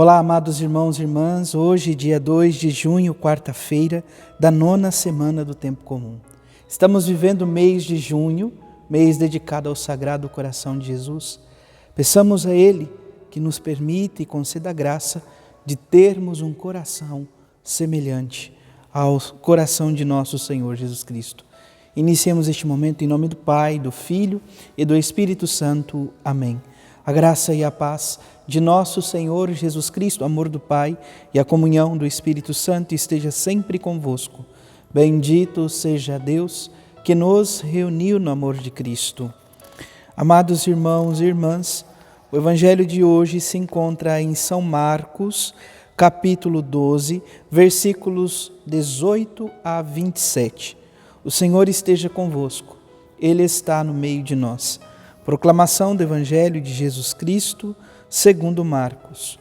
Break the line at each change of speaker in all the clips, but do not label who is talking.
Olá, amados irmãos e irmãs, hoje, dia 2 de junho, quarta-feira, da 9ª semana do Tempo Comum. Estamos vivendo o mês de junho, mês dedicado ao Sagrado Coração de Jesus. Peçamos a Ele que nos permita e conceda a graça de termos um coração semelhante ao coração de nosso Senhor Jesus Cristo. Iniciemos este momento em nome do Pai, do Filho e do Espírito Santo. Amém. A graça e a paz de nosso Senhor Jesus Cristo, o amor do Pai e a comunhão do Espírito Santo esteja sempre convosco. Bendito seja Deus que nos reuniu no amor de Cristo. Amados irmãos e irmãs, o Evangelho de hoje se encontra em São Marcos, capítulo 12, versículos 18 a 27. O Senhor esteja convosco, Ele está no meio de nós. Proclamação do Evangelho de Jesus Cristo, segundo Marcos.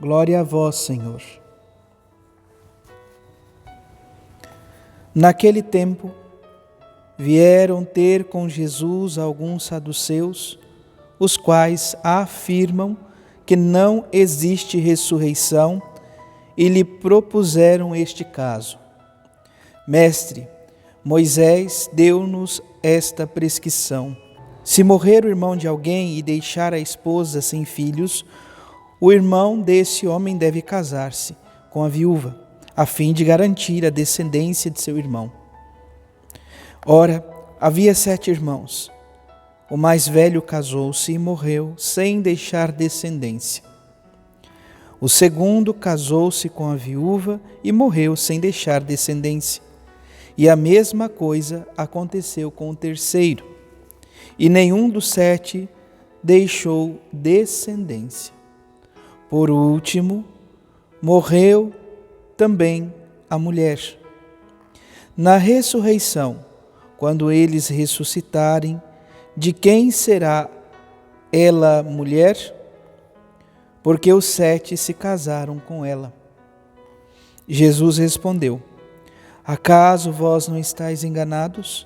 Glória a vós, Senhor. Naquele tempo, vieram ter com Jesus alguns saduceus, os quais afirmam que não existe ressurreição, e lhe propuseram este caso. Mestre, Moisés deu-nos esta prescrição. Se morrer o irmão de alguém e deixar a esposa sem filhos, o irmão desse homem deve casar-se com a viúva, a fim de garantir a descendência de seu irmão. Ora, havia 7 irmãos. O mais velho casou-se e morreu sem deixar descendência. O segundo casou-se com a viúva e morreu sem deixar descendência. E a mesma coisa aconteceu com o terceiro. E nenhum dos 7 deixou descendência. Por último, morreu também a mulher. Na ressurreição, quando eles ressuscitarem, de quem será ela mulher? Porque os 7 se casaram com ela. Jesus respondeu: acaso vós não estáis enganados?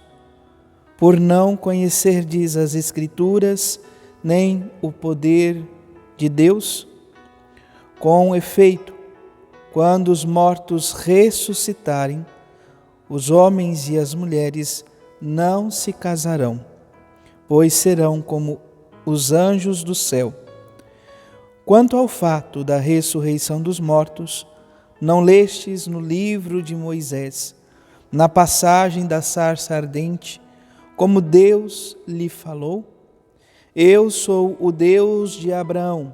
Por não conhecerdes as Escrituras, nem o poder de Deus? Com efeito, quando os mortos ressuscitarem, os homens e as mulheres não se casarão, pois serão como os anjos do céu. Quanto ao fato da ressurreição dos mortos, não lestes no livro de Moisés, na passagem da sarça ardente, como Deus lhe falou? Eu sou o Deus de Abraão,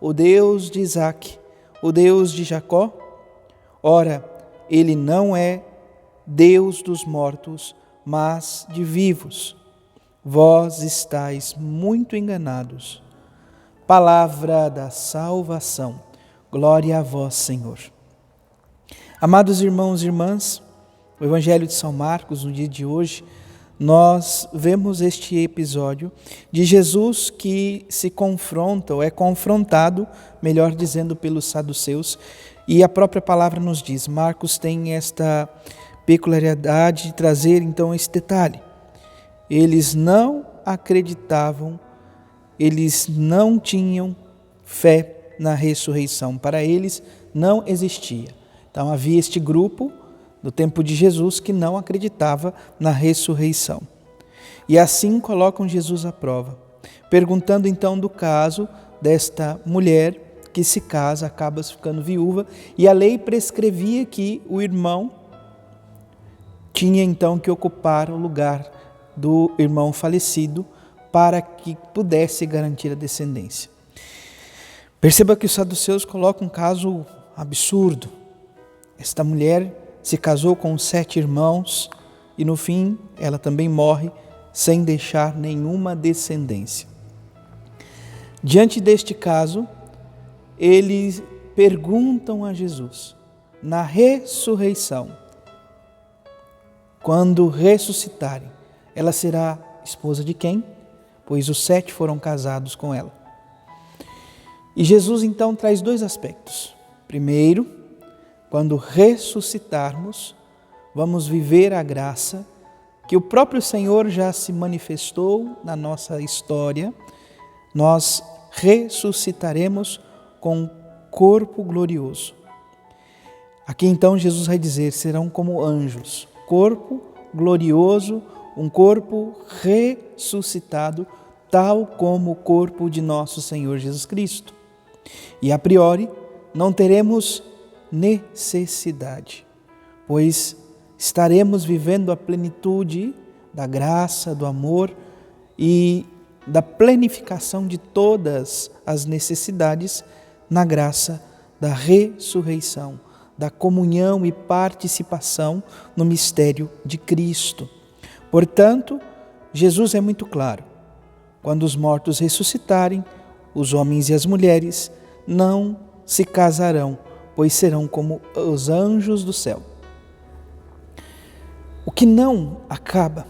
o Deus de Isaque, o Deus de Jacó? Ora, ele não é Deus dos mortos, mas de vivos. Vós estáis muito enganados. Palavra da salvação. Glória a vós, Senhor. Amados irmãos e irmãs, o Evangelho de São Marcos, no dia de hoje, nós vemos este episódio de Jesus que se confronta, ou é confrontado, melhor dizendo, pelos saduceus, e a própria palavra nos diz, Marcos tem esta peculiaridade de trazer então esse detalhe. Eles não acreditavam, eles não tinham fé na ressurreição, para eles não existia. Então havia este grupo do tempo de Jesus que não acreditava na ressurreição. E assim colocam Jesus à prova, perguntando então do caso desta mulher que se casa, acaba ficando viúva, e a lei prescrevia que o irmão tinha então que ocupar o lugar do irmão falecido para que pudesse garantir a descendência. Perceba que os saduceus colocam um caso absurdo. Esta mulher se casou com 7 irmãos e no fim ela também morre sem deixar nenhuma descendência. Diante deste caso, eles perguntam a Jesus, na ressurreição, quando ressuscitarem, ela será esposa de quem? Pois os 7 foram casados com ela. E Jesus então traz 2 aspectos. Primeiro, quando ressuscitarmos, vamos viver a graça que o próprio Senhor já se manifestou na nossa história. Nós ressuscitaremos com corpo glorioso. Aqui então Jesus vai dizer, serão como anjos, corpo glorioso, um corpo ressuscitado, tal como o corpo de nosso Senhor Jesus Cristo. E a priori não teremos necessidade, pois estaremos vivendo a plenitude da graça, do amor e da plenificação de todas as necessidades na graça da ressurreição, da comunhão e participação no mistério de Cristo. Portanto, Jesus é muito claro. Quando os mortos ressuscitarem, os homens e as mulheres não se casarão, pois serão como os anjos do céu. O que não acaba,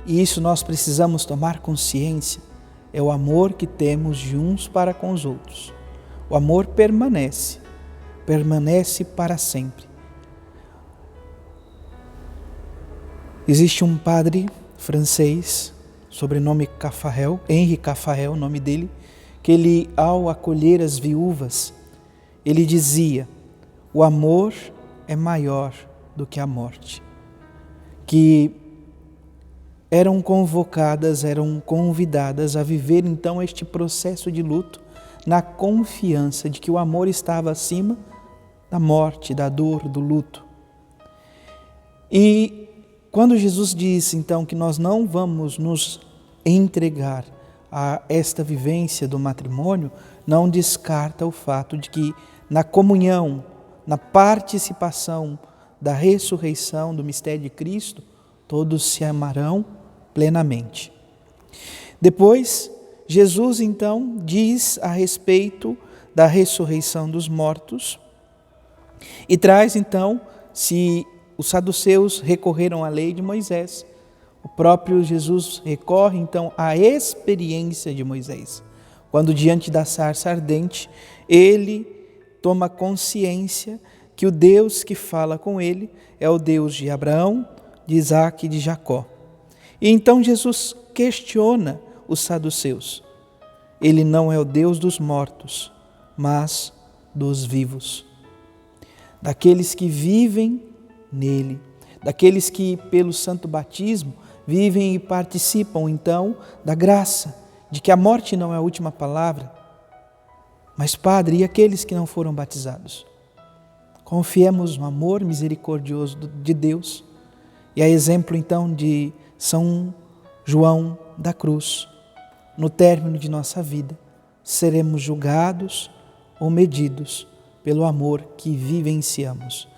e isso nós precisamos tomar consciência, é o amor que temos de uns para com os outros. O amor permanece para sempre. Existe um padre francês, sobrenome Caffarel, Henri Caffarel, o nome dele, que ele, ao acolher as viúvas, ele dizia: o amor é maior do que a morte. Que eram convocadas, eram convidadas a viver então este processo de luto na confiança de que o amor estava acima da morte, da dor, do luto. E quando Jesus disse então que nós não vamos nos entregar a esta vivência do matrimônio, não descarta o fato de que na comunhão, na participação da ressurreição, do mistério de Cristo, todos se amarão plenamente. Depois, Jesus então diz a respeito da ressurreição dos mortos e traz então, se os saduceus recorreram à lei de Moisés, o próprio Jesus recorre então à experiência de Moisés. Quando diante da sarça ardente, ele toma consciência que o Deus que fala com ele é o Deus de Abraão, de Isaque e de Jacó. E então Jesus questiona os saduceus. Ele não é o Deus dos mortos, mas dos vivos. Daqueles que vivem nele, daqueles que pelo santo batismo vivem e participam então da graça, de que a morte não é a última palavra. Mas, Padre, e aqueles que não foram batizados? Confiemos no amor misericordioso de Deus e a exemplo então de São João da Cruz. No término de nossa vida, seremos julgados ou medidos pelo amor que vivenciamos.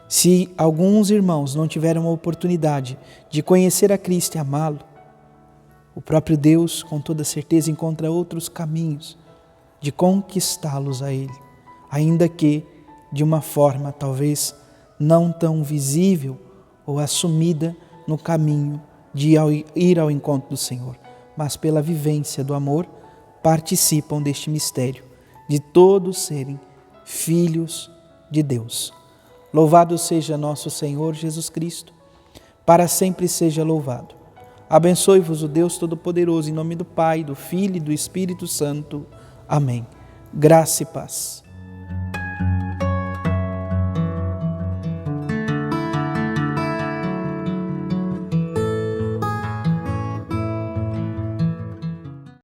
Se alguns irmãos não tiveram a oportunidade de conhecer a Cristo e amá-lo, o próprio Deus, com toda certeza, encontra outros caminhos de conquistá-los a Ele, ainda que de uma forma talvez não tão visível ou assumida no caminho de ir ao encontro do Senhor, mas pela vivência do amor, participam deste mistério, de todos serem filhos de Deus. Louvado seja nosso Senhor Jesus Cristo, para sempre seja louvado. Abençoe-vos o Deus Todo-Poderoso, em nome do Pai, do Filho e do Espírito Santo. Amém. Graça e paz.